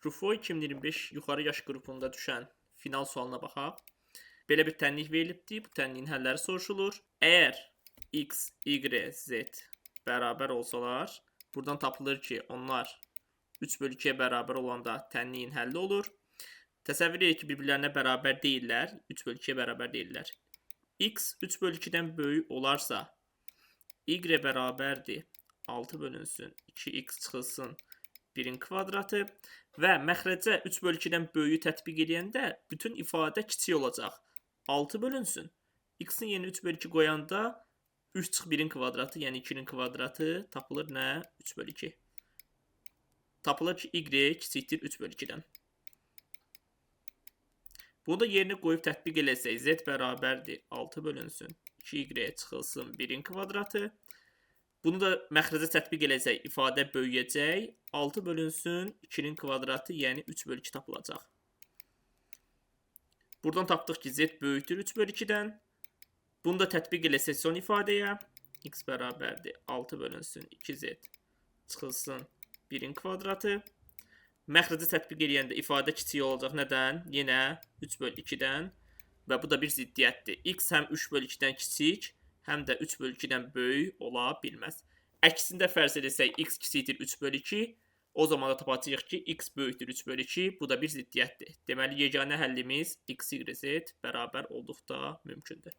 Rufo 2025 yuxarı yaş qrupunda düşən final sualına baxaq. Belə bir tənlik verilibdir. Bu tənliyin həlləri soruşulur. Əgər x, y, z bərabər olsalar, buradan tapılır ki, onlar 3/2-yə bərabər olanda tənliyin həlli olur. Təsəvvür edin ki, bir-birlərinə bərabər deyirlər, 3/2-yə bərabər deyirlər. X 3/2-dən böyük olarsa, y bərabərdir 6 bölünsün 2x çıxılsın 1-in kvadratı və məxrəcə 3/2-dən böyüyü tətbiq edəndə bütün ifadə kiçik olacaq. 6 bölünsün. X-in yerinə 3/2 qoyanda 3 çıx 1-in kvadratı, yəni 2-nin kvadratı tapılır nə? 3/2. Tapılır ki, y kiçikdir 3/2-dən. Bunu da yerinə qoyub tətbiq eləsək, z bərabərdir 6 bölünsün 2y çıxılsın 1-in kvadratı. Bunu da məxrəcə tətbiq eləsək, ifadə böyüyəcək. 6 bölünsün 2-nin kvadratı, yəni 3/2 tapılacaq. Buradan tapdıq ki, z böyükdür 3/2-dən. Bunu da tətbiq eləsək son ifadəyə. X bərabərdir 6 bölünsün 2z çıxılsın 1-in kvadratı. Məxrəcə tətbiq eləyəndə ifadə kiçik olacaq. Nədən? Yenə 3/2-dən və bu da bir ziddiyyətdir. X həm 3/2-dən kiçik, həm də 3/2-dən böyük ola bilməz. Əksində fərz etsək, x kiçikdir 3/2, o zaman da tapacağıq ki, x böyükdür 3/2, bu da bir ziddiyyətdir. Deməli, yeganə həllimiz x, y, z bərabər olduqda mümkündür.